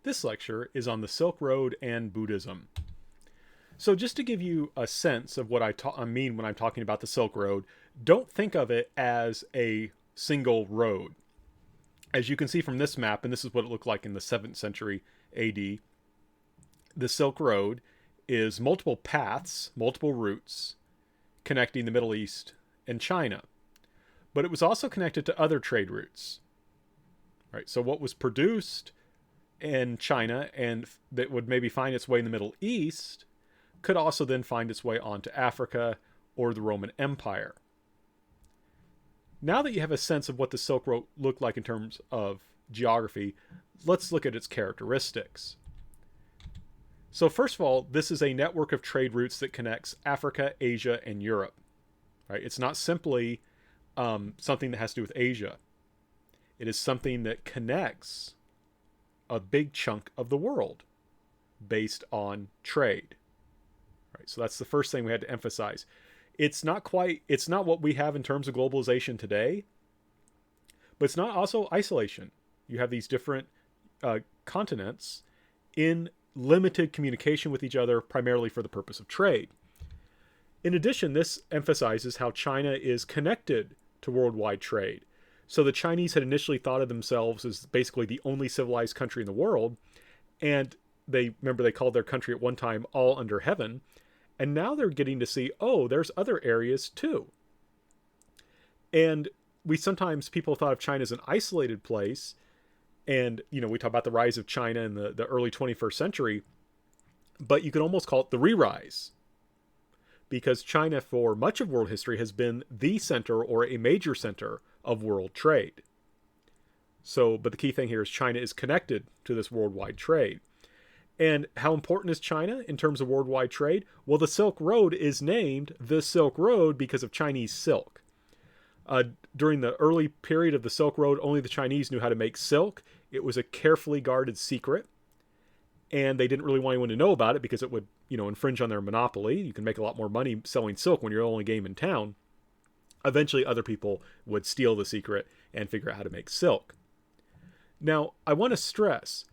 This lecture is on the Silk Road and Buddhism. So just to give you a sense of what I mean when I'm talking about the Silk Road, don't think of it as a single road. As you can see from this map, and this is what it looked like in the 7th century AD, the Silk Road is multiple paths, multiple routes connecting the Middle East and China. But it was also connected to other trade routes. Right? So what was produced in China and that would maybe find its way in the Middle East could also then find its way onto Africa or the Roman Empire. Now that you have a sense of what the Silk Road looked like in terms of geography, let's look at its characteristics. So first of all, this is a network of trade routes that connects Africa, Asia, and Europe. Right? It's not simply something that has to do with Asia. It is something that connects a big chunk of the world based on trade. Right? So that's the first thing we had to emphasize. It's not what we have in terms of globalization today, but it's not also isolation. You have these different continents in limited communication with each other, primarily for the purpose of trade. In addition, this emphasizes how China is connected to worldwide trade. So the Chinese had initially thought of themselves as basically the only civilized country in the world, and they called their country at one time all under heaven, and now they're getting to see, oh, there's other areas too. And people thought of China as an isolated place, and we talk about the rise of China in the early 21st century, but you could almost call it the re-rise, because China for much of world history has been the center or a major center of world trade. But the key thing here is China is connected to this worldwide trade. And how important is China in terms of worldwide trade? Well, the Silk Road is named the Silk Road because of Chinese silk. During the early period of the Silk Road, only the Chinese knew how to make silk. It was a carefully guarded secret, and they didn't really want anyone to know about it because it would, infringe on their monopoly. You can make a lot more money selling silk when you're the only game in town. Eventually, other people would steal the secret and figure out how to make silk. Now, I want to stress,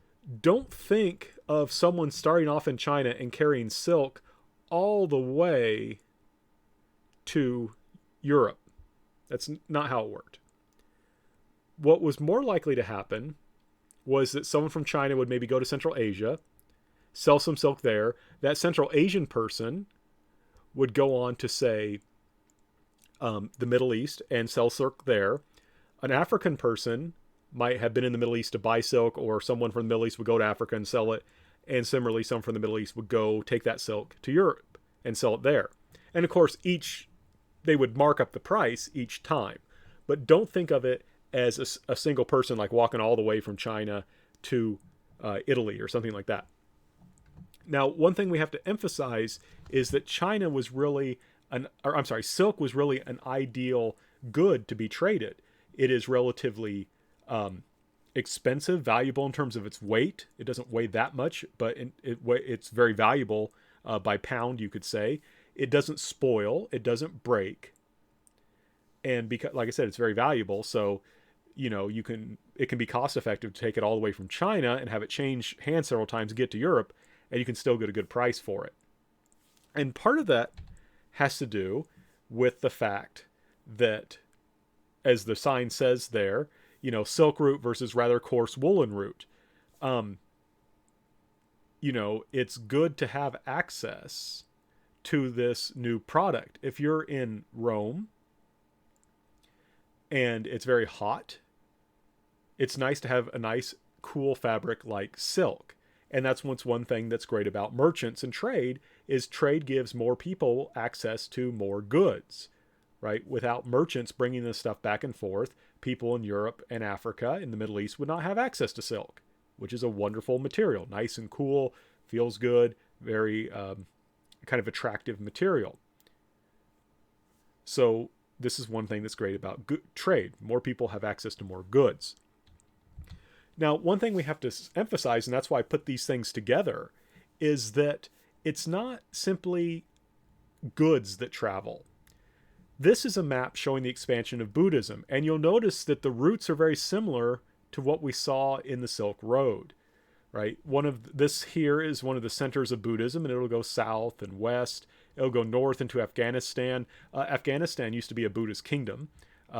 don't think of someone starting off in China and carrying silk all the way to Europe. That's not how it worked. What was more likely to happen was that someone from China would maybe go to Central Asia, sell some silk there. That Central Asian person would go on to, say, the Middle East and sell silk there. An African person might have been in the Middle East to buy silk, or someone from the Middle East would go to Africa and sell it. And similarly, someone from the Middle East would go take that silk to Europe and sell it there. And of course, they would mark up the price each time. But don't think of it as a single person like walking all the way from China to Italy or something like that. Now, one thing we have to emphasize is that silk was really an ideal good to be traded. It is relatively expensive, valuable in terms of its weight. It doesn't weigh that much, but it's very valuable by pound, you could say. It doesn't spoil. It doesn't break. And because, like I said, it's very valuable. So, it can be cost effective to take it all the way from China and have it change hands several times to get to Europe, and you can still get a good price for it. And part of that has to do with the fact that, as the sign says there, silk route versus rather coarse woolen route. It's good to have access to this new product. If you're in Rome and it's very hot, it's nice to have a nice cool fabric like silk. And that's one thing that's great about merchants and trade is trade gives more people access to more goods, right? Without merchants bringing this stuff back and forth, people in Europe and Africa and the Middle East would not have access to silk, which is a wonderful material, nice and cool, feels good, very kind of attractive material. So this is one thing that's great about trade. More people have access to more goods. Now, one thing we have to emphasize, and that's why I put these things together, is that it's not simply goods that travel. This is a map showing the expansion of Buddhism, and you'll notice that the routes are very similar to what we saw in the Silk Road. right? One of this here is one of the centers of Buddhism, and it'll go south and west. It'll go north into Afghanistan. Afghanistan used to be a Buddhist kingdom.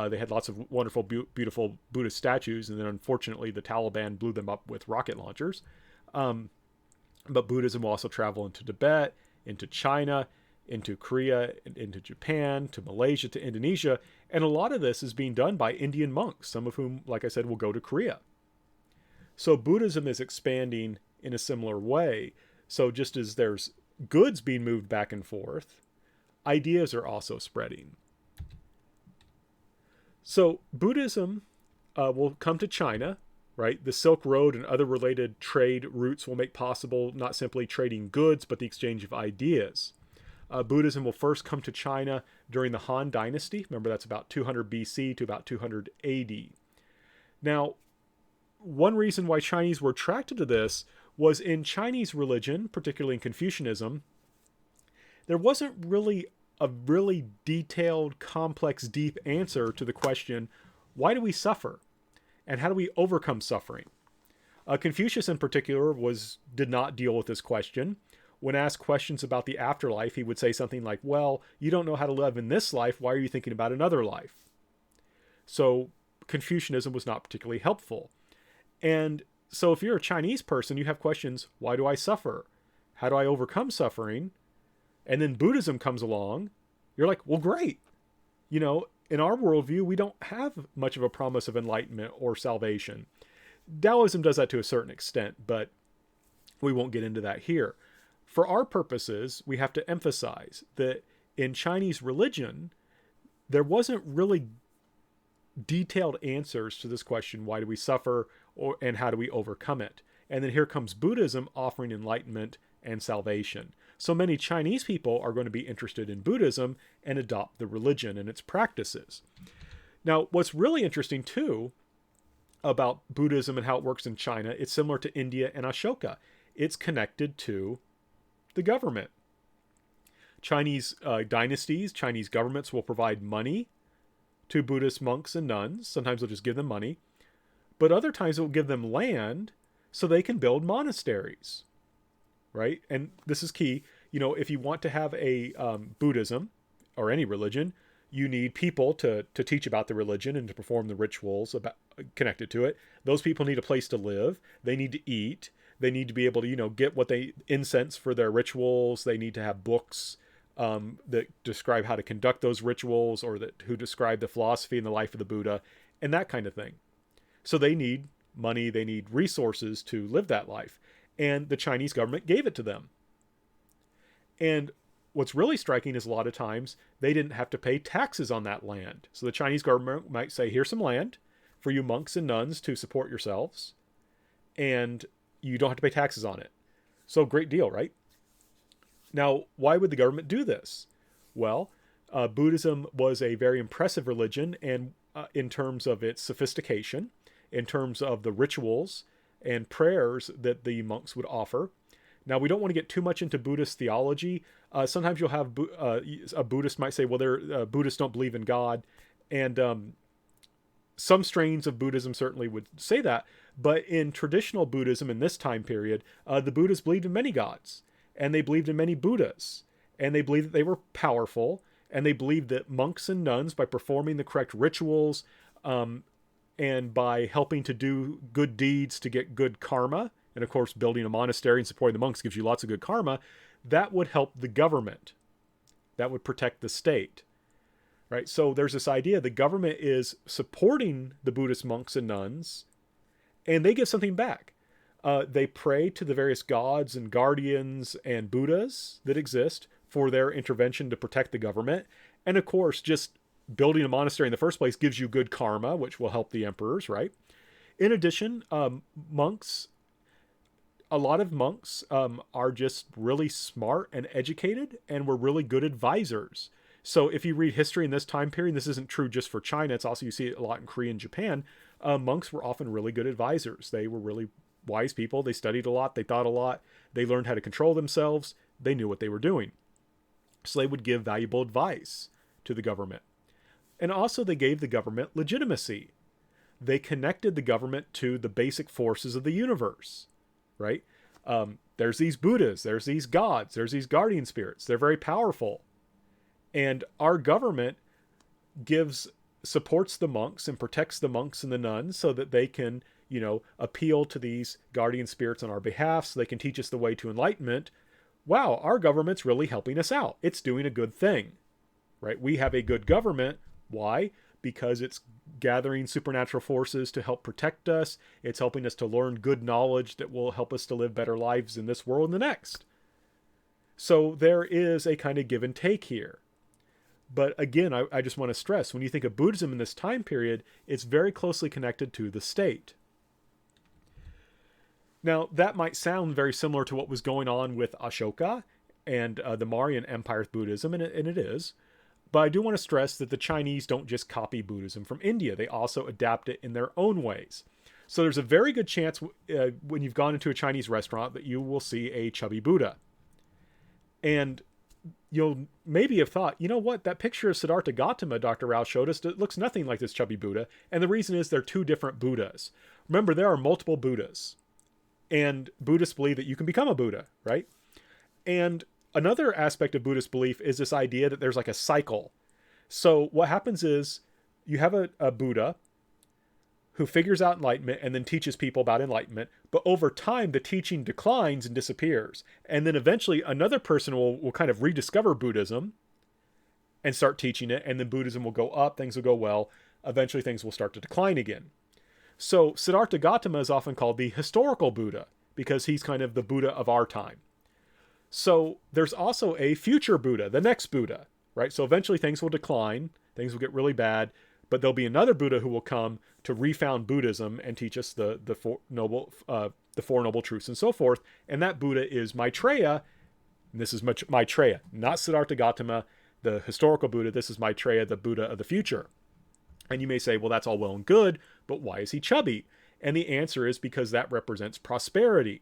They had lots of wonderful, beautiful Buddhist statues, and then unfortunately the Taliban blew them up with rocket launchers. But Buddhism will also travel into Tibet, into China, into Korea, into Japan, to Malaysia, to Indonesia. And a lot of this is being done by Indian monks, some of whom, like I said, will go to Korea. So Buddhism is expanding in a similar way. So just as there's goods being moved back and forth, ideas are also spreading. So Buddhism will come to China, right? The Silk Road and other related trade routes will make possible not simply trading goods, but the exchange of ideas. Buddhism will first come to China during the Han Dynasty. Remember, that's about 200 BC to about 200 AD. Now, one reason why Chinese were attracted to this was in Chinese religion, particularly in Confucianism, there wasn't really a really detailed, complex, deep answer to the question, why do we suffer? And how do we overcome suffering? Confucius in particular did not deal with this question. When asked questions about the afterlife, he would say something like, well, you don't know how to live in this life, why are you thinking about another life? So Confucianism was not particularly helpful. And so if you're a Chinese person, you have questions, why do I suffer? How do I overcome suffering? And then Buddhism comes along, you're like, well, great. You know, in our worldview, we don't have much of a promise of enlightenment or salvation. Taoism does that to a certain extent, but we won't get into that here. For our purposes, we have to emphasize that in Chinese religion, there wasn't really detailed answers to this question, why do we suffer, and how do we overcome it? And then here comes Buddhism offering enlightenment and salvation. So many Chinese people are going to be interested in Buddhism and adopt the religion and its practices. Now, what's really interesting too about Buddhism and how it works in China, it's similar to India and Ashoka. It's connected to the government. Chinese dynasties, Chinese governments will provide money to Buddhist monks and nuns. Sometimes they'll just give them money, but other times they'll give them land so they can build monasteries, right? And this is key. You know, if you want to have a Buddhism or any religion, you need people to teach about the religion and to perform the rituals connected to it. Those people need a place to live. They need to eat. They need to be able to, you know, get incense for their rituals. They need to have books that describe how to conduct those rituals, or who describe the philosophy and the life of the Buddha and that kind of thing. So they need money, they need resources to live that life. And the Chinese government gave it to them. And what's really striking is a lot of times they didn't have to pay taxes on that land. So the Chinese government might say, here's some land for you monks and nuns to support yourselves, and you don't have to pay taxes on it. So great deal, right? Now, why would the government do this? Well, Buddhism was a very impressive religion, and in terms of its sophistication, in terms of the rituals and prayers that the monks would offer. Now, we don't want to get too much into Buddhist theology. Sometimes you'll have a Buddhist might say, well, Buddhists don't believe in God. And some strains of Buddhism certainly would say that. But in traditional Buddhism in this time period, the Buddhas believed in many gods. And they believed in many Buddhas. And they believed that they were powerful. And they believed that monks and nuns, by performing the correct rituals and by helping to do good deeds to get good karma, and of course building a monastery and supporting the monks gives you lots of good karma, that would help the government. That would protect the state. Right? So there's this idea the government is supporting the Buddhist monks and nuns, and they give something back. They pray to the various gods and guardians and Buddhas that exist for their intervention to protect the government. And of course, just building a monastery in the first place gives you good karma, which will help the emperors, right? In addition, monks, a lot of monks are just really smart and educated and were really good advisors. So if you read history in this time period, this isn't true just for China, it's also, you see it a lot in Korea and Japan, monks were often really good advisors. They were really wise people. They studied a lot. They thought a lot. They learned how to control themselves. They knew what they were doing. So they would give valuable advice to the government. And also they gave the government legitimacy. They connected the government to the basic forces of the universe, right? There's these Buddhas, there's these gods, there's these guardian spirits. They're very powerful. And our government supports the monks and protects the monks and the nuns so that they can, appeal to these guardian spirits on our behalf, so they can teach us the way to enlightenment. Wow, our government's really helping us out. It's doing a good thing, right? We have a good government. Why? Because it's gathering supernatural forces to help protect us. It's helping us to learn good knowledge that will help us to live better lives in this world and the next. So there is a kind of give and take here. But again, I just want to stress, when you think of Buddhism in this time period, it's very closely connected to the state. Now, that might sound very similar to what was going on with Ashoka and the Mauryan Empire's Buddhism, and it is. But I do want to stress that the Chinese don't just copy Buddhism from India. They also adapt it in their own ways. So there's a very good chance when you've gone into a Chinese restaurant that you will see a chubby Buddha. And you'll maybe have thought, you know what, that picture of Siddhartha Gautama Dr. Rao showed us, it looks nothing like this chubby Buddha. And the reason is they're two different Buddhas. Remember, there are multiple Buddhas. And Buddhists believe that you can become a Buddha, right? And another aspect of Buddhist belief is this idea that there's like a cycle. So what happens is you have a Buddha who figures out enlightenment and then teaches people about enlightenment. But over time, the teaching declines and disappears. And then eventually another person will kind of rediscover Buddhism and start teaching it. And then Buddhism will go up, things will go well. Eventually things will start to decline again. So Siddhartha Gautama is often called the historical Buddha because he's kind of the Buddha of our time. So there's also a future Buddha, the next Buddha, right? So eventually things will decline, things will get really bad, but there'll be another Buddha who will come to refound Buddhism and teach us the Four Noble Truths and so forth. And that Buddha is Maitreya. And this is Maitreya, not Siddhartha Gautama, the historical Buddha. This is Maitreya, the Buddha of the future. And you may say, well, that's all well and good, but why is he chubby? And the answer is because that represents prosperity.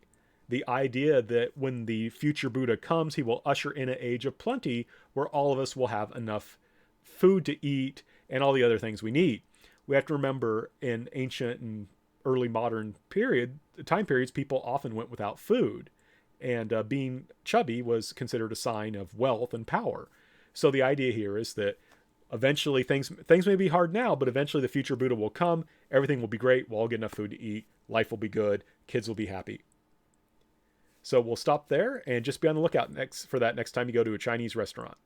The idea that when the future Buddha comes, he will usher in an age of plenty where all of us will have enough food to eat and all the other things we need. We have to remember in ancient and early modern time periods, people often went without food. And being chubby was considered a sign of wealth and power. So the idea here is that eventually things may be hard now, but eventually the future Buddha will come. Everything will be great. We'll all get enough food to eat. Life will be good. Kids will be happy. So we'll stop there and just be on the lookout for that next time you go to a Chinese restaurant.